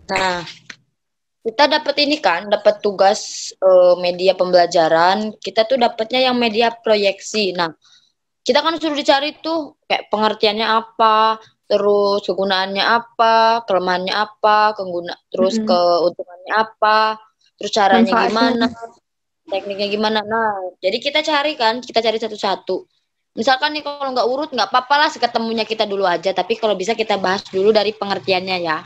Nah, kita dapat ini kan, dapat tugas media pembelajaran. Kita tuh dapatnya yang media proyeksi. Nah, kita kan suruh dicari tuh kayak pengertiannya apa, terus kegunaannya apa, kelemahannya apa, terus keuntungannya apa, terus caranya gimana, Manfaatnya. tekniknya gimana. Nah, jadi kita cari satu-satu. Misalkan nih kalau nggak urut nggak apa-apa lah, seketemunya kita dulu aja. Tapi kalau bisa kita bahas dulu dari pengertiannya ya.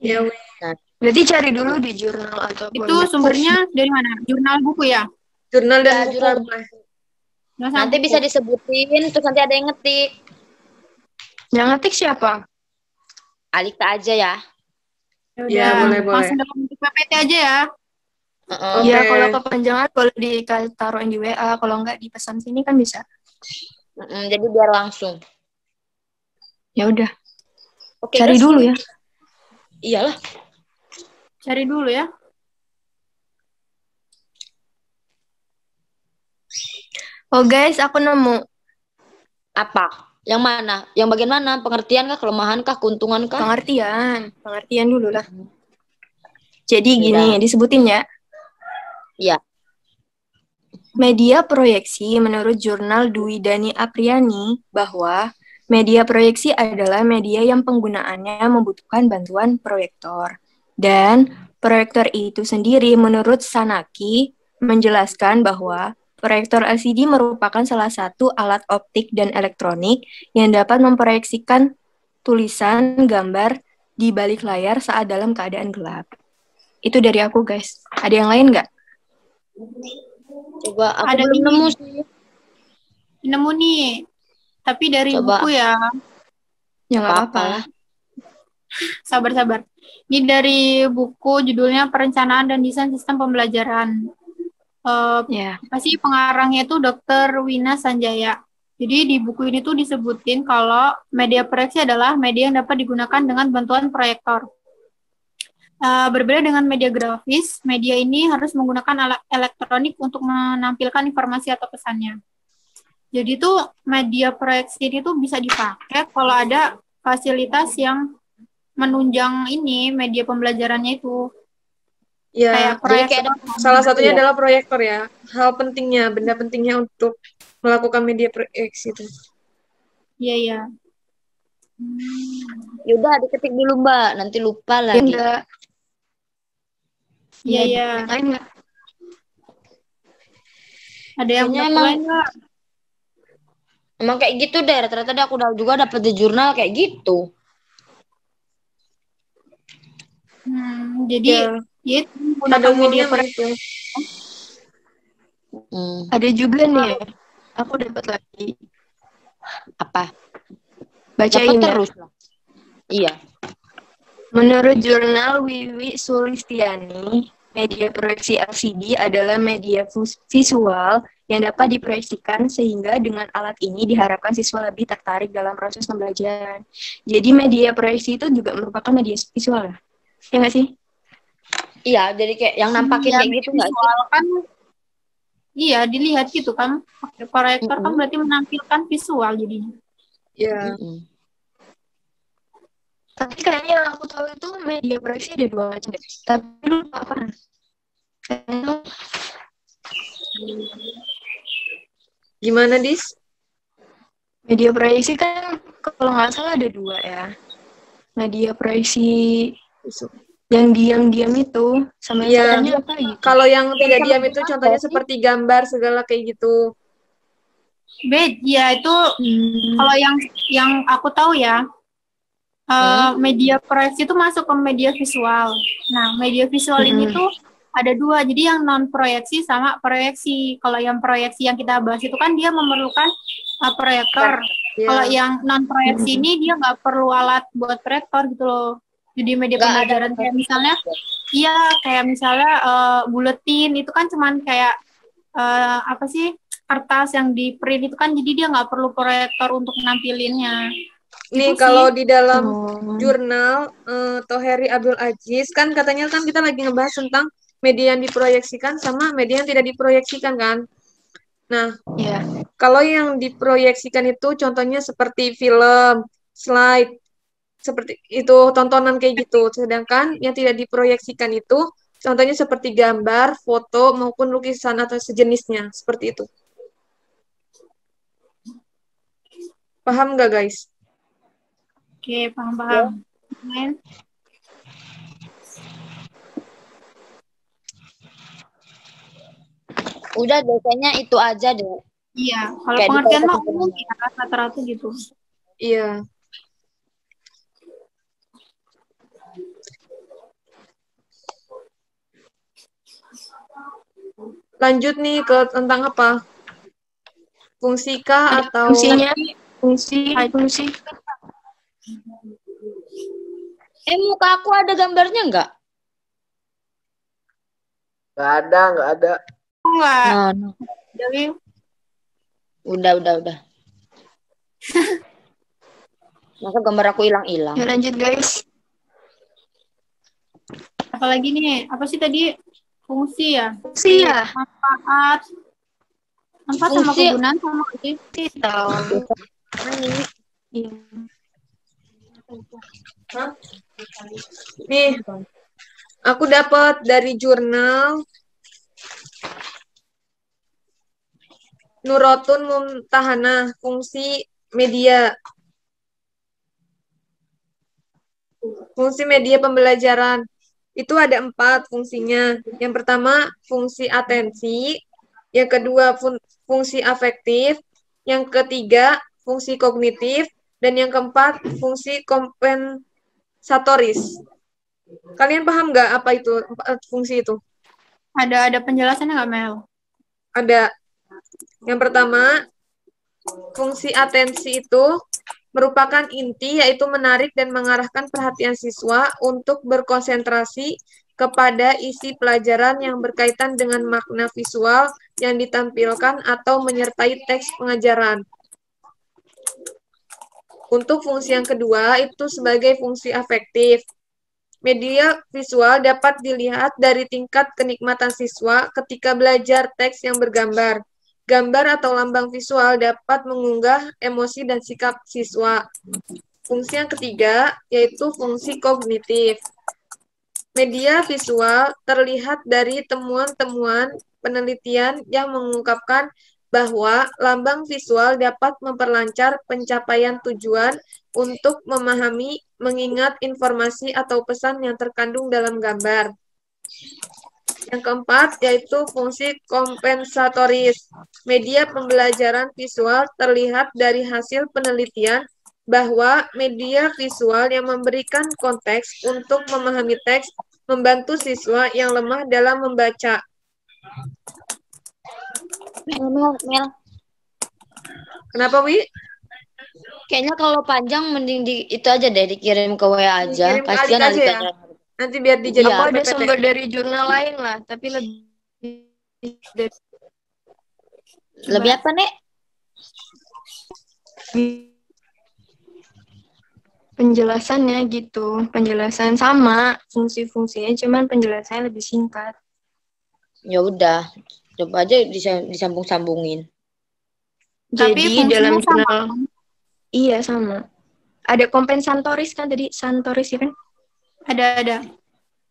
Ya, Nah, berarti cari dulu di jurnal ataupun Itu sumbernya dari mana? Jurnal buku ya? Jurnal dan ya buku. jurnal Jurnal sama nanti buku. bisa disebutin, terus nanti ada yang ngetik. yang ngetik siapa? Alika aja ya. Ya Ya, udah, boleh. langsung dalam bentuk PPT aja ya. Heeh. Ya, Oke. kalau kepanjangan boleh ditaruhin di WA, kalau nggak dipesan sini kan bisa. Jadi biar langsung. Ya udah, Oke, cari guys. dulu ya. Iyalah. Cari dulu ya. Oh guys, aku nemu Apa? Yang mana? Yang bagian mana? Pengertian kah, kelemahan kah, keuntungan kah? pengertian dulu lah. Jadi Udah. gini, disebutin ya. Iya. Media proyeksi menurut jurnal Dwi Dani Apriani bahwa media proyeksi adalah media yang penggunaannya membutuhkan bantuan proyektor. Dan proyektor itu sendiri menurut Sanaki menjelaskan bahwa proyektor LCD merupakan salah satu alat optik dan elektronik yang dapat memproyeksikan tulisan gambar di balik layar saat dalam keadaan gelap. Itu dari aku, guys. Ada yang lain nggak? Coba aku Ada belum ini. nemu sih. Nemu nih. Tapi dari Coba. buku ya. Ya nggak Apa-apa apa-apa. lah. Sabar-sabar. Ini dari buku judulnya Perencanaan dan Desain Sistem Pembelajaran. Ya. Pasti pengarangnya itu Dr. Wina Sanjaya. Jadi di buku ini tuh disebutin kalau media proyeksi adalah media yang dapat digunakan dengan bantuan proyektor. Berbeda dengan media grafis, media ini harus menggunakan alat elektronik untuk menampilkan informasi atau pesannya. Jadi tuh media proyeksi ini tuh bisa dipakai kalau ada fasilitas yang menunjang ini media pembelajarannya itu. Ya, Kayak Jadi proyektor. kayak ada salah satunya Iya. adalah proyektor ya. Hal pentingnya, benda pentingnya untuk melakukan media proyeksi itu. Iya, iya. Yaudah diketik dulu Mbak, nanti lupa Ya lagi. enggak. Iya, iya. Yang lain nggak? Ada yang Kayaknya mulai nggak? Emang kayak gitu deh, rata-rata aku udah juga dapet di jurnal kayak gitu. Jadi Ya, ya pada menggunakan media umumnya proyeksi. begitu. Ada juga nih. Aku dapat lagi. Apa? Bacain Dapat ya. terus lah. Iya. Menurut jurnal Wiwi Sulistiani, media proyeksi LCD adalah media visual yang dapat diproyeksikan sehingga dengan alat ini diharapkan siswa lebih tertarik dalam proses pembelajaran. Jadi media proyeksi itu juga merupakan media visual ya? Ya nggak sih? Iya, jadi kayak yang nampakin kayak gitu nggak sih? Visual kan, iya dilihat gitu kan. Pakai proyektor kan berarti menampilkan visual jadinya. Ya. Tapi kayaknya yang aku tahu itu media proyeksi ada dua macam deh. Tapi lupa apa? Gimana, Dis? Media proyeksi kan kalau nggak salah ada dua ya. Media proyeksi yang diam-diam itu sama Iya. yang apa gitu. Kalau yang tidak diam itu contohnya seperti gambar segala kayak gitu. Ya itu kalau yang aku tahu ya, media proyeksi itu masuk ke media visual. Nah, media visual ini tuh ada dua. Jadi yang non proyeksi sama proyeksi. Kalau yang proyeksi yang kita bahas itu kan dia memerlukan proyektor. Kalau yang non proyeksi ini dia nggak perlu alat buat proyektor gitu loh. Jadi media pembelajaran kayak misalnya, kayak misalnya buletin itu kan cuman kayak apa sih, kertas yang di print itu kan, jadi dia nggak perlu proyektor untuk nampilinnya. Nih, kalau di dalam jurnal Toheri Abdul Aziz, kan katanya kan kita lagi ngebahas tentang media yang diproyeksikan sama media yang tidak diproyeksikan kan. Nah, kalau yang diproyeksikan itu contohnya seperti film, slide, seperti itu, tontonan kayak gitu. Sedangkan yang tidak diproyeksikan itu contohnya seperti gambar, foto maupun lukisan atau sejenisnya, seperti itu. Paham nggak, guys? Oke, paham-paham. Lain? Udah deh, kayaknya itu aja deh. Iya, kalau Kayak pengertian mah ditanya-tanya. umum ya, rata-rata gitu. Iya. Lanjut nih ke tentang apa? Fungsikah atau Fungsinya, fungsi. Muka aku ada gambarnya nggak? Nggak ada. Enggak. No. Jadi, Udah. Masa gambar aku hilang-hilang. Ya lanjut guys. apalagi nih? Apa sih tadi? Fungsi ya? Fungsi ya. Manfaat. Manfaat sama Fungsi. kegunaan sama Fungsi tahu. Iya. nih? Aku dapat dari jurnal Nurotun Mumtahanah, fungsi media. Fungsi media pembelajaran. Itu ada 4 fungsinya. Yang pertama, fungsi atensi. Yang kedua, fungsi afektif. Yang ketiga, fungsi kognitif. Dan yang keempat, fungsi kompensatoris. Kalian paham nggak apa itu fungsi itu? ada penjelasannya nggak, Mel? Ada. Yang pertama, fungsi atensi itu merupakan inti, yaitu menarik dan mengarahkan perhatian siswa untuk berkonsentrasi kepada isi pelajaran yang berkaitan dengan makna visual yang ditampilkan atau menyertai teks pengajaran. Untuk fungsi yang kedua, itu sebagai fungsi afektif. Media visual dapat dilihat dari tingkat kenikmatan siswa ketika belajar teks yang bergambar. Gambar atau lambang visual dapat mengunggah emosi dan sikap siswa. Fungsi yang ketiga, yaitu fungsi kognitif. Media visual terlihat dari temuan-temuan penelitian yang mengungkapkan bahwa lambang visual dapat memperlancar pencapaian tujuan untuk memahami, mengingat informasi atau pesan yang terkandung dalam gambar. Yang keempat, yaitu fungsi kompensatoris. Media pembelajaran visual terlihat dari hasil penelitian bahwa media visual yang memberikan konteks untuk memahami teks membantu siswa yang lemah dalam membaca. Mel. Kenapa, Wi? Kayaknya kalau panjang mending itu aja deh, dikirim ke WA aja. Dikirim ke Kasihan Alika aja ya? Alikanya. Nanti biar dijadikan Aku ada PPT. sumber dari jurnal lain lah, tapi lebih Lebih apa, Nek? penjelasannya gitu. Penjelasan sama fungsi-fungsinya, cuman penjelasannya lebih singkat. Ya udah, coba aja disambung-sambungin. Tapi Jadi fungsinya dalam sama. jurnal, iya sama. Ada kompensatoris kan tadi, santoris ya kan? Ada.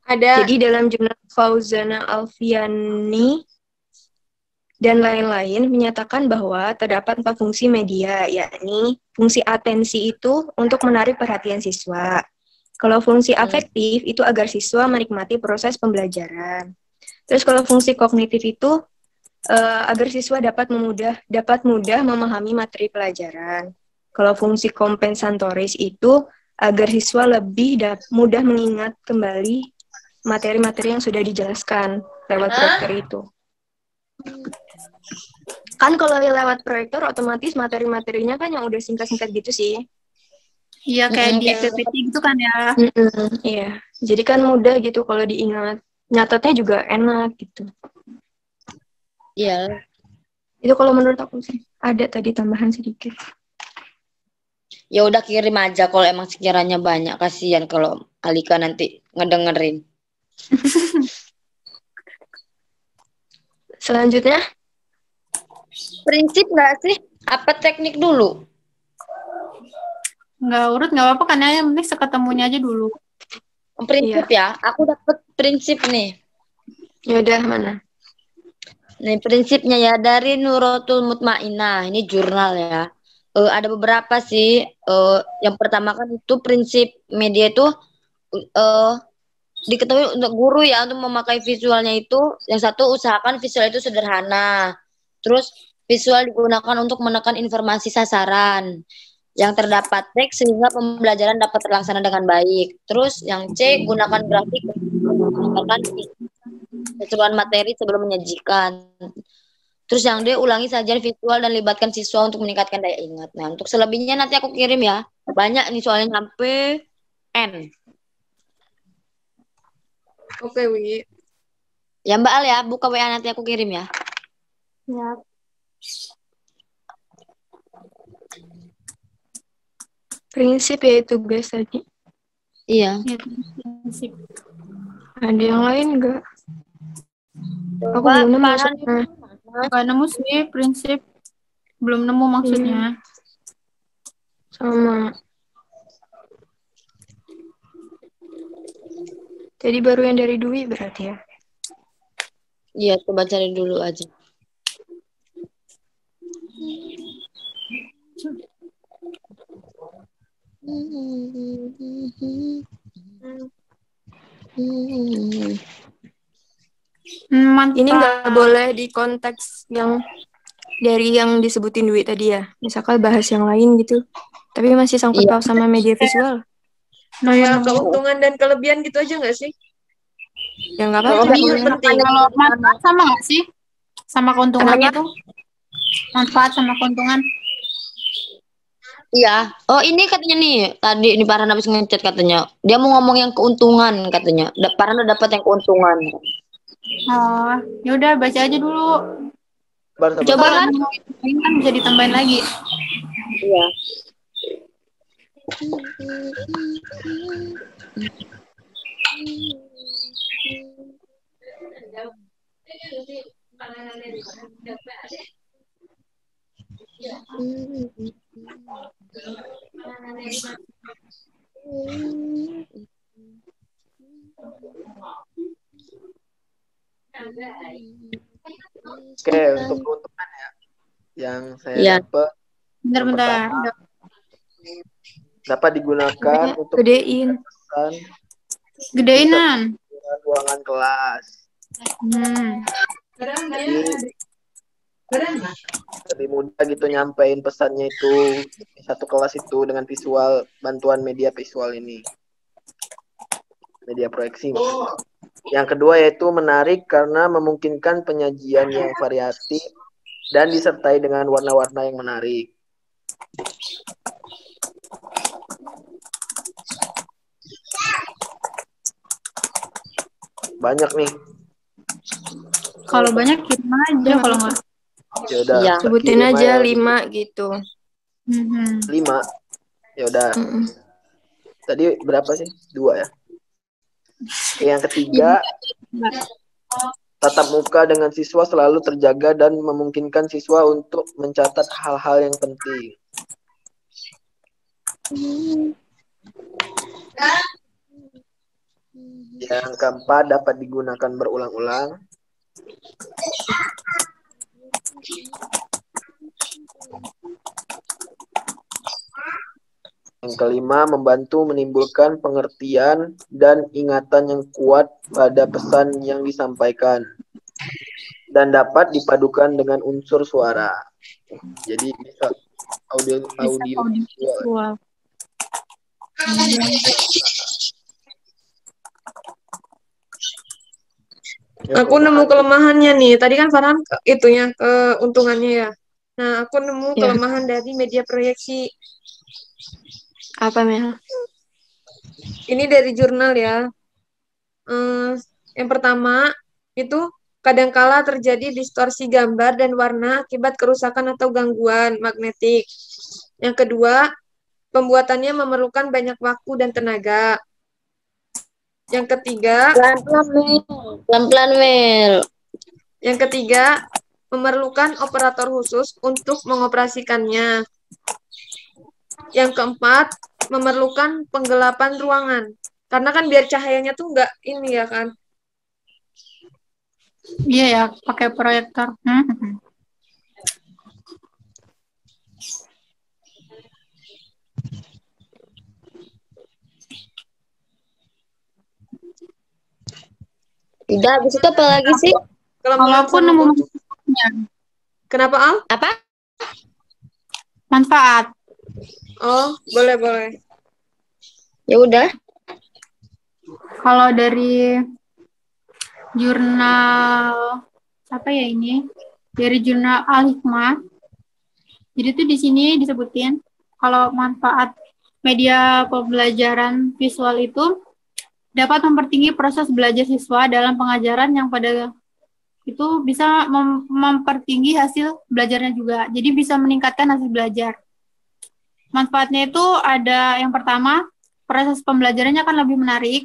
Jadi dalam jurnal Fauzana Alfiani dan lain-lain menyatakan bahwa terdapat 4 fungsi media, yakni fungsi atensi itu untuk menarik perhatian siswa. Kalau fungsi afektif itu agar siswa menikmati proses pembelajaran. Terus kalau fungsi kognitif itu agar siswa dapat mudah memahami materi pelajaran. Kalau fungsi kompensatoris itu agar siswa lebih mudah mengingat kembali materi-materi yang sudah dijelaskan lewat proyektor itu. Kan kalau lewat proyektor otomatis materi-materinya kan yang udah singkat-singkat gitu sih. Iya, kayak di PPT gitu kan ya. Iya, jadi kan mudah gitu kalau diingat. Nyatetnya juga enak gitu. Iya. Itu kalau menurut aku sih. Ada tadi tambahan sedikit. Ya udah kirim aja kalau emang sekiranya banyak. Kasihan kalau Alika nanti ngedengerin. Selanjutnya, Prinsip nggak sih? Apa teknik dulu? Nggak urut nggak apa-apa kan ya, yang penting seketemunya aja dulu. Prinsip ya, aku dapat prinsip nih. Ya udah mana? Nih prinsipnya ya dari Nuratul Mutmainah, ini jurnal ya. Ada beberapa sih. Yang pertama kan itu prinsip media itu diketahui untuk guru ya untuk memakai visualnya itu. Yang satu usahakan visual itu sederhana. Terus visual digunakan untuk menekan informasi sasaran yang terdapat teks sehingga pembelajaran dapat terlaksana dengan baik. Terus yang C, gunakan grafik untuk menambahkan keseluruhan materi sebelum menyajikan. Terus yang D, ulangi sajian visual dan libatkan siswa untuk meningkatkan daya ingat. Nah, untuk selebihnya nanti aku kirim ya. Banyak nih soalnya sampai N. Oke, Wi. Ya Mbak Al ya, buka WA nanti aku kirim ya. Ya. Prinsip ya itu guys tadi. Iya. Ya, prinsip. Ada yang lain enggak? Aku Coba belum nemu Farhan soalnya. Nggak nemu sih prinsip. Belum nemu maksudnya. Sama. Jadi baru yang dari Dwi berarti ya? Iya, coba cari dulu aja. Mantap. Ini nggak boleh di konteks yang dari yang disebutin Dwi tadi ya. Misalkan bahas yang lain gitu. Tapi masih sangkut paut sama media visual. Kayak keuntungan dan kelebihan gitu aja nggak sih? Ya nggak apa-apa. Jadi penting. Kalau manfaat sama nggak sih? Sama keuntungannya Kenapa? tuh? Manfaat sama keuntungan. Iya. Oh, ini katanya nih. Tadi ini Farhan habis ngechat katanya. Dia mau ngomong yang keuntungan katanya. Farhan udah dapat yang keuntungan. Oh, ya udah baca aja dulu. Coba Kalau kan? ditambahin kan bisa ditambahin lagi. Iya. Oke, untuk keuntungan ya, yang saya Iya. dapat Bentar-bentar. dapat digunakan untuk Gedein. pesan Gedeinan. ruangan kelas. Jadi lebih mudah gitu nyampein pesannya itu di satu kelas itu dengan visual, bantuan media visual ini, media proyeksi. Yang kedua yaitu menarik karena memungkinkan penyajian yang variatif dan disertai dengan warna-warna yang menarik. Banyak nih. Kalau banyak kirim aja kalau nggak. Ya udah. Iya. Sebutin kirim aja 5 gitu. 5. Ya udah. Tadi berapa sih? 2 ya. Yang ketiga, tatap muka dengan siswa selalu terjaga dan memungkinkan siswa untuk mencatat hal-hal yang penting. Yang keempat, dapat digunakan berulang-ulang. Yang kelima, membantu menimbulkan pengertian dan ingatan yang kuat pada pesan yang disampaikan dan dapat dipadukan dengan unsur suara. Jadi bisa audio visual. Aku nemu kelemahannya nih. Tadi kan Farhan itunya keuntungannya ya. Nah, aku nemu kelemahan dari media proyeksi. Apa, Mel? Ini dari jurnal ya. Yang pertama, itu kadangkala terjadi distorsi gambar dan warna akibat kerusakan atau gangguan magnetik. Yang kedua, pembuatannya memerlukan banyak waktu dan tenaga. Yang ketiga, pelan-pelan Mel. Yang ketiga, memerlukan operator khusus untuk mengoperasikannya. Yang keempat, memerlukan penggelapan ruangan. Karena kan biar cahayanya tuh nggak ini ya kan. Iya ya, pakai proyektor. Udah, habis itu apa lagi sih? Kalau Kalau aku nemu manfaatnya. Kenapa, Al? Apa? Manfaat. Oh, boleh. Ya udah. Kalau dari jurnal apa ya ini? Dari jurnal Al-Hikmah. Jadi tuh di sini disebutin kalau manfaat media pembelajaran visual itu dapat mempertinggi proses belajar siswa dalam pengajaran yang pada itu bisa mempertinggi hasil belajarnya juga. Jadi bisa meningkatkan hasil belajar. Manfaatnya itu ada yang pertama, proses pembelajarannya akan lebih menarik.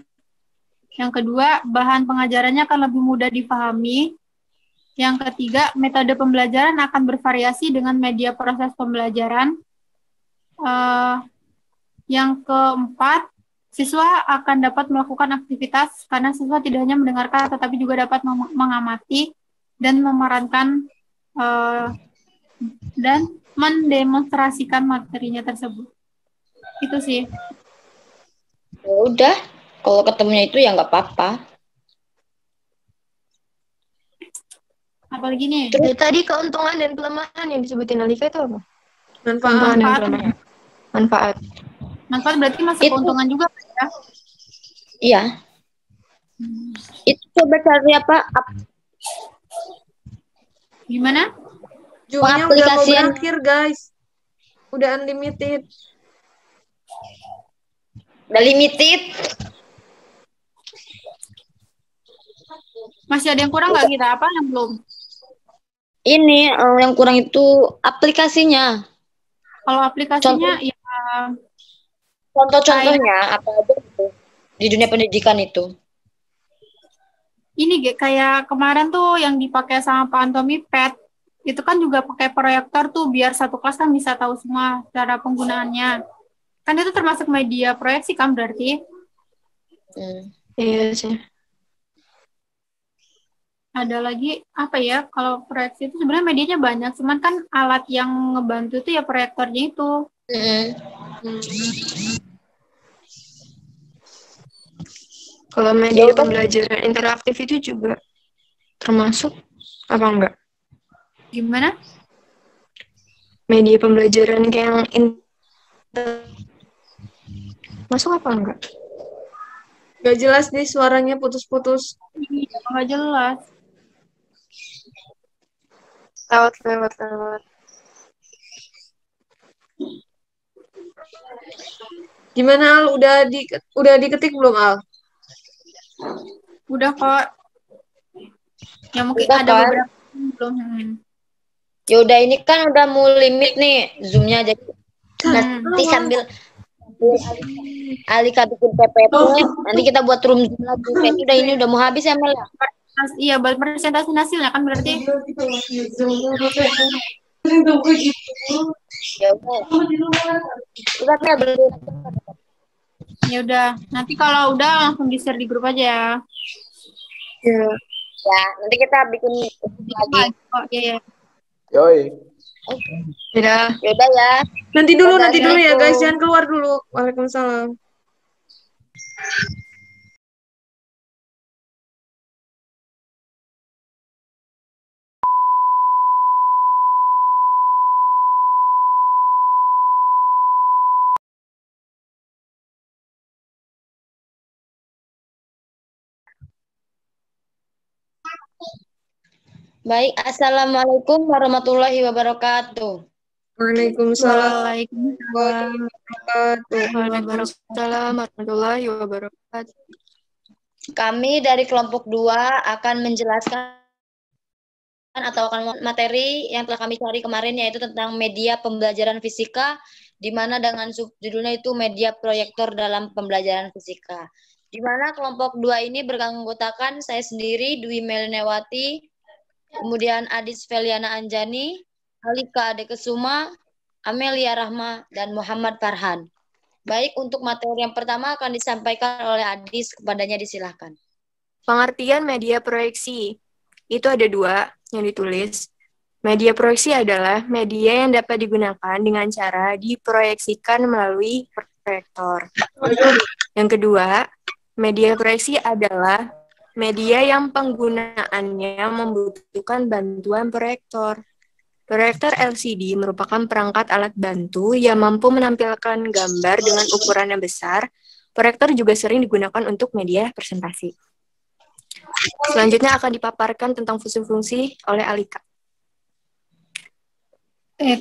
Yang kedua, bahan pengajarannya akan lebih mudah dipahami. Yang ketiga, metode pembelajaran akan bervariasi dengan media proses pembelajaran. Yang keempat, siswa akan dapat melakukan aktivitas karena siswa tidak hanya mendengarkan tetapi juga dapat mengamati dan memerankan dan mendemonstrasikan materinya tersebut. Itu sih. Ya udah, kalau ketemunya itu ya nggak apa-apa. Apalagi nih? Dari tadi keuntungan dan kelemahan yang disebutin Alika itu apa? Manfaat. Keuntungan dan kelemahan. Manfaat. Manfaat berarti masuk keuntungan juga ya? Iya. Itu coba cari apa? Gimana? Jumnya udah mau Pengaplikasian. berakhir, guys. Udah unlimited. Udah limited. Masih ada yang kurang nggak kita? Apa yang belum? Ini yang kurang itu aplikasinya. Kalau aplikasinya ya Contoh-contohnya apa aja itu di dunia pendidikan itu? ini kayak kemarin tuh yang dipakai sama Pak Antomi Pet, itu kan juga pakai proyektor tuh biar satu kelas kan bisa tahu semua cara penggunaannya. Kan itu termasuk media proyeksi kan berarti? Iya sih. Ada lagi apa ya? Kalau proyeksi itu sebenarnya medianya banyak, cuman kan alat yang ngebantu itu ya proyektornya itu. Kalau media pembelajaran interaktif itu juga termasuk apa enggak? Gimana? Media pembelajaran kayak yang masuk apa enggak? Gak jelas nih suaranya putus-putus. Iya, nggak jelas. Lewat. Gimana, Al? Udah diketik belum, Al? Udah kok. Ya mungkin Udah, ada kan? beberapa yang belum. Ya udah, ini kan udah mau limit nih Zoom-nya, jadi nanti sambil Alika bikin PPT, nanti kita buat room Zoom lagi. Ini udah mau habis ya, Mel? Iya, buat presentasi hasilnya kan berarti. Ya udah. Udah, Mel, berdiri. Ya udah, nanti kalau udah langsung di-share di grup aja. Ya. Ya, nanti kita bikin lagi. Oh, iya. Yoi. Udah. Ya udah ya. Nanti dulu ya, guys. Jangan keluar dulu. Waalaikumsalam. Baik, assalamualaikum warahmatullahi wabarakatuh. Waalaikumsalam Waalaikumsalam warahmatullahi wabarakatuh. Kami dari kelompok 2 akan menjelaskan atau akan materi yang telah kami cari kemarin, yaitu tentang media pembelajaran fisika, di mana dengan subjudulnya itu media proyektor dalam pembelajaran fisika. Di mana kelompok 2 ini beranggotakan saya sendiri, Dwi Melinewati, kemudian Adis Feliana Anjani, Alika Adekesuma, Amelia Rahma, dan Muhammad Farhan. Baik, untuk materi yang pertama akan disampaikan oleh Adis, kepadanya disilahkan. Pengertian media proyeksi. Itu ada 2 yang ditulis. Media proyeksi adalah media yang dapat digunakan dengan cara diproyeksikan melalui proyektor. Yang kedua, media proyeksi adalah media yang penggunaannya membutuhkan bantuan proyektor. Proyektor LCD merupakan perangkat alat bantu yang mampu menampilkan gambar dengan ukuran yang besar. Proyektor juga sering digunakan untuk media presentasi. Selanjutnya akan dipaparkan tentang fungsi-fungsi oleh Alika.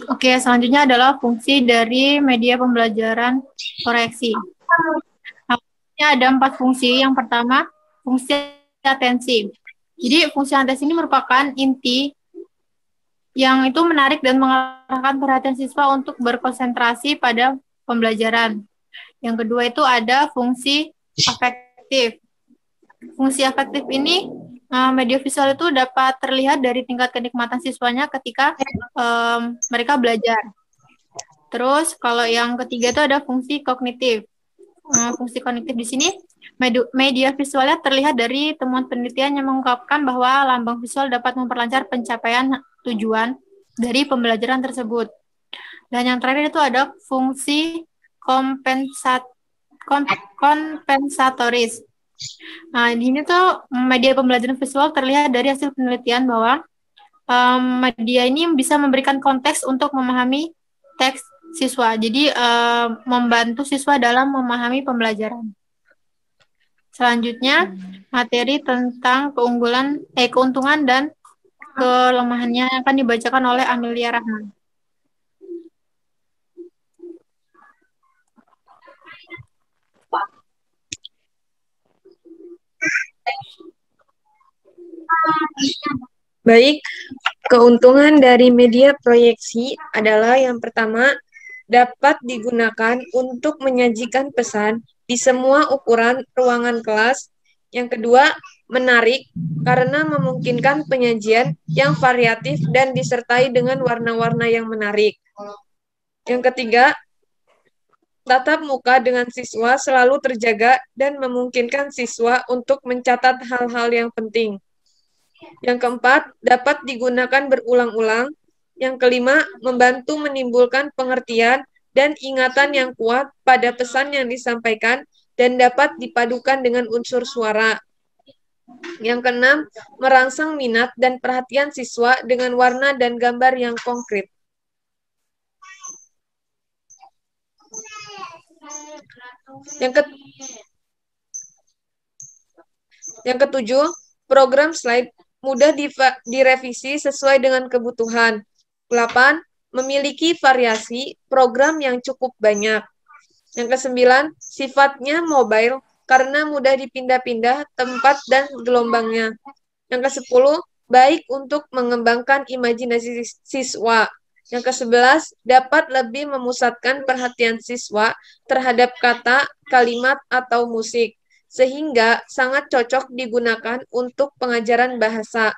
Oke, selanjutnya adalah fungsi dari media pembelajaran proyeksi. Nah, ada 4 fungsi. Yang pertama, fungsi atensi. Jadi, fungsi atensi ini merupakan inti yang itu menarik dan mengarahkan perhatian siswa untuk berkonsentrasi pada pembelajaran. Yang kedua itu ada fungsi afektif. Fungsi afektif ini, media visual itu dapat terlihat dari tingkat kenikmatan siswanya ketika mereka belajar. Terus kalau yang ketiga itu ada fungsi kognitif. Fungsi kognitif di sini, media visualnya terlihat dari temuan penelitian yang mengungkapkan bahwa lambang visual dapat memperlancar pencapaian tujuan dari pembelajaran tersebut. Dan yang terakhir itu ada fungsi kompensatoris. Nah, di sini tuh media pembelajaran visual terlihat dari hasil penelitian bahwa media ini bisa memberikan konteks untuk memahami teks siswa. Jadi membantu siswa dalam memahami pembelajaran. Selanjutnya materi tentang keuntungan dan kelemahannya akan dibacakan oleh Amelia Rahman. Baik, keuntungan dari media proyeksi adalah yang pertama, dapat digunakan untuk menyajikan pesan di semua ukuran ruangan kelas. Yang kedua, menarik karena memungkinkan penyajian yang variatif dan disertai dengan warna-warna yang menarik. Yang ketiga, tatap muka dengan siswa selalu terjaga dan memungkinkan siswa untuk mencatat hal-hal yang penting. Yang keempat, dapat digunakan berulang-ulang. Yang kelima, membantu menimbulkan pengertian dan ingatan yang kuat pada pesan yang disampaikan dan dapat dipadukan dengan unsur suara. Yang keenam, merangsang minat dan perhatian siswa dengan warna dan gambar yang konkret. Yang ketujuh, program slide mudah direvisi sesuai dengan kebutuhan. 8. Memiliki variasi program yang cukup banyak. Yang ke-9, sifatnya mobile karena mudah dipindah-pindah tempat dan gelombangnya. Yang ke-10, baik untuk mengembangkan imajinasi siswa. Yang ke-11, dapat lebih memusatkan perhatian siswa terhadap kata, kalimat, atau musik, sehingga sangat cocok digunakan untuk pengajaran bahasa.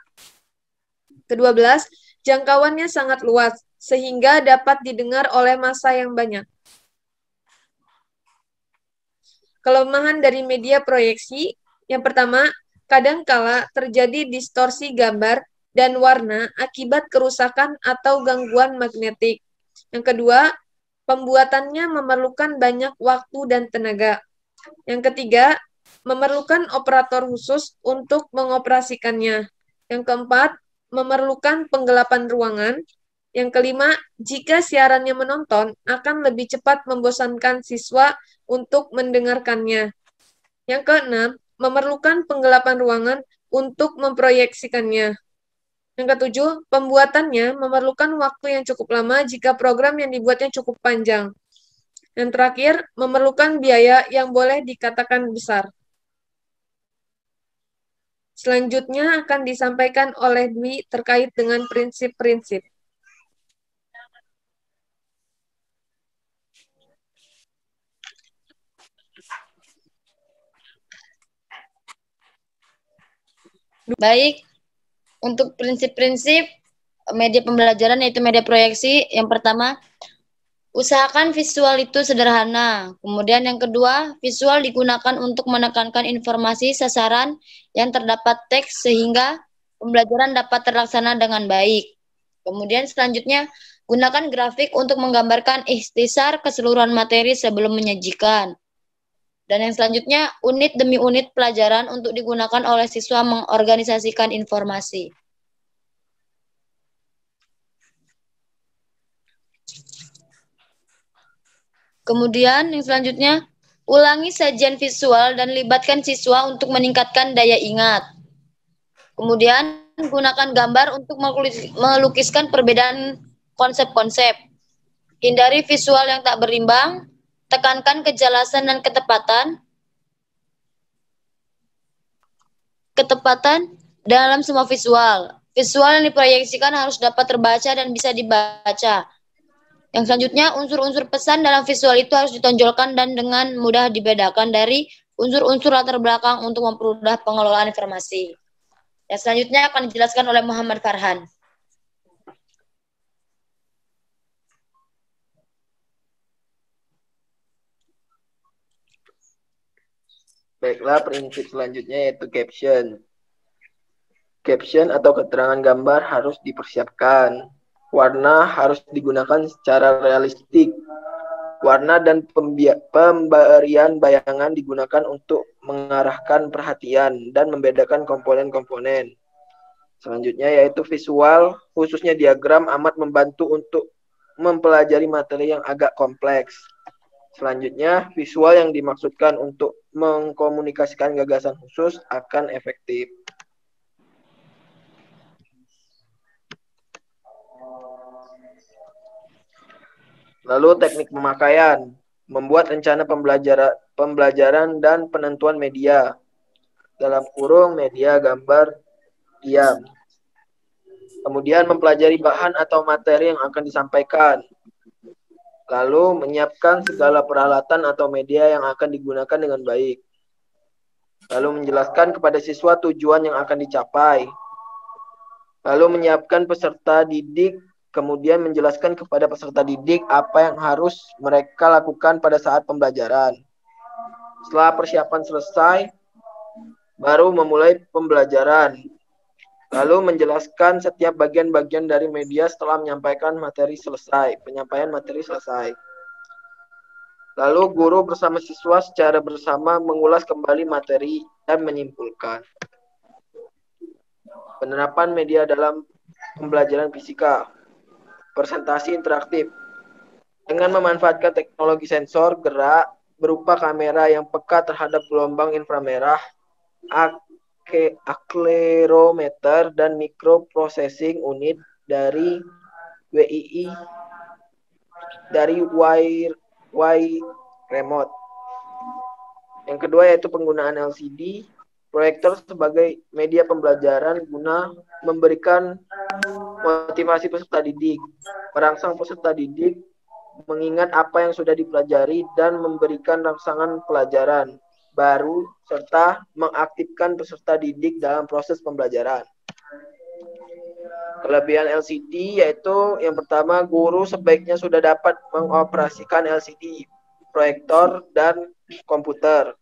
Ke-12, jangkauannya sangat luas, sehingga dapat didengar oleh massa yang banyak. Kelemahan dari media proyeksi, yang pertama, kadangkala terjadi distorsi gambar dan warna akibat kerusakan atau gangguan magnetik. Yang kedua, pembuatannya memerlukan banyak waktu dan tenaga. Yang ketiga, memerlukan operator khusus untuk mengoperasikannya. Yang keempat, memerlukan penggelapan ruangan. Yang kelima, jika siarannya menonton, akan lebih cepat membosankan siswa untuk mendengarkannya. Yang keenam, memerlukan penggelapan ruangan untuk memproyeksikannya. Yang ketujuh, pembuatannya memerlukan waktu yang cukup lama jika program yang dibuatnya cukup panjang. Yang terakhir, memerlukan biaya yang boleh dikatakan besar. Selanjutnya akan disampaikan oleh Dwi terkait dengan prinsip-prinsip. Baik, untuk prinsip-prinsip media pembelajaran yaitu media proyeksi, yang pertama, Usahakan visual itu sederhana. Kemudian yang kedua, visual digunakan untuk menekankan informasi sasaran yang terdapat teks sehingga pembelajaran dapat terlaksana dengan baik. Kemudian selanjutnya, gunakan grafik untuk menggambarkan ikhtisar keseluruhan materi sebelum menyajikan. Dan yang selanjutnya, unit demi unit pelajaran untuk digunakan oleh siswa mengorganisasikan informasi. Kemudian yang selanjutnya, ulangi sajian visual dan libatkan siswa untuk meningkatkan daya ingat. Kemudian gunakan gambar untuk melukiskan perbedaan konsep-konsep. Hindari visual yang tak berimbang, tekankan kejelasan dan ketepatan dalam semua visual. Visual yang diproyeksikan harus dapat terbaca dan bisa dibaca. Yang selanjutnya, unsur-unsur pesan dalam visual itu harus ditonjolkan dan dengan mudah dibedakan dari unsur-unsur latar belakang untuk mempermudah pengelolaan informasi. Yang selanjutnya akan dijelaskan oleh Muhammad Farhan. Baiklah, prinsip selanjutnya yaitu caption. Caption atau keterangan gambar harus dipersiapkan. Warna harus digunakan secara realistik. Warna dan pemberian bayangan digunakan untuk mengarahkan perhatian dan membedakan komponen-komponen. Selanjutnya yaitu visual, khususnya diagram amat membantu untuk mempelajari materi yang agak kompleks. Selanjutnya, visual yang dimaksudkan untuk mengkomunikasikan gagasan khusus akan efektif. Lalu teknik pemakaian, membuat rencana pembelajaran dan penentuan media. Dalam kurung media gambar diam. Kemudian mempelajari bahan atau materi yang akan disampaikan. Lalu menyiapkan segala peralatan atau media yang akan digunakan dengan baik. Lalu menjelaskan kepada siswa tujuan yang akan dicapai. Lalu menyiapkan peserta didik, kemudian menjelaskan kepada peserta didik apa yang harus mereka lakukan pada saat pembelajaran. Setelah persiapan selesai, baru memulai pembelajaran. Lalu menjelaskan setiap bagian-bagian dari media setelah menyampaikan materi selesai, penyampaian materi selesai. Lalu guru bersama siswa secara bersama mengulas kembali materi dan menyimpulkan. Penerapan media dalam pembelajaran fisika. Presentasi interaktif. Dengan memanfaatkan teknologi sensor gerak berupa kamera yang peka terhadap gelombang inframerah, akelerometer, dan microprocessing unit dari WII dari wire remote. Yang kedua yaitu penggunaan LCD, proyektor sebagai media pembelajaran guna memberikan motivasi peserta didik, merangsang peserta didik mengingat apa yang sudah dipelajari dan memberikan rangsangan pelajaran baru serta mengaktifkan peserta didik dalam proses pembelajaran. Kelebihan LCD yaitu yang pertama, guru sebaiknya sudah dapat mengoperasikan LCD, proyektor, dan komputer.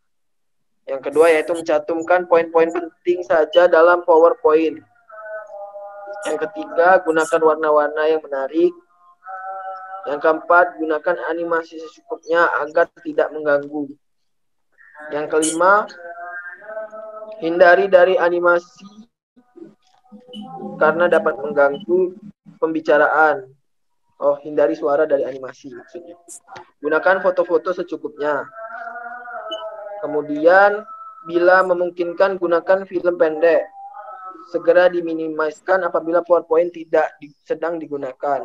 Yang kedua yaitu mencantumkan poin-poin penting saja dalam PowerPoint. Yang ketiga, gunakan warna-warna yang menarik. Yang keempat, gunakan animasi secukupnya agar tidak mengganggu. Yang kelima, hindari dari animasi karena dapat mengganggu pembicaraan. Hindari suara dari animasi maksudnya. Gunakan foto-foto secukupnya. Kemudian, bila memungkinkan, gunakan film pendek. Segera diminimaliskan apabila PowerPoint tidak sedang digunakan.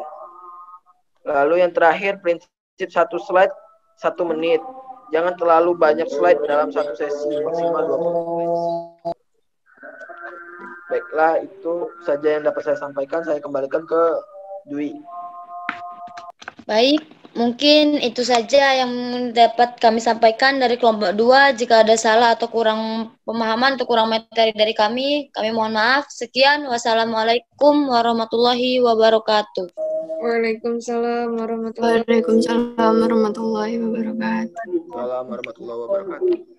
Lalu yang terakhir, prinsip 1 slide 1 menit. Jangan terlalu banyak slide dalam satu sesi, maksimal 20 slide. Baiklah, itu saja yang dapat saya sampaikan. Saya kembalikan ke Dwi. Baik, mungkin itu saja yang dapat kami sampaikan dari kelompok 2. Jika ada salah atau kurang pemahaman atau kurang materi dari kami mohon maaf. Sekian, wassalamualaikum warahmatullahi wabarakatuh. Waalaikumsalam warahmatullahi Waalaikumsalam warahmatullahi wabarakatuh. Waalaikumsalam warahmatullahi wabarakatuh.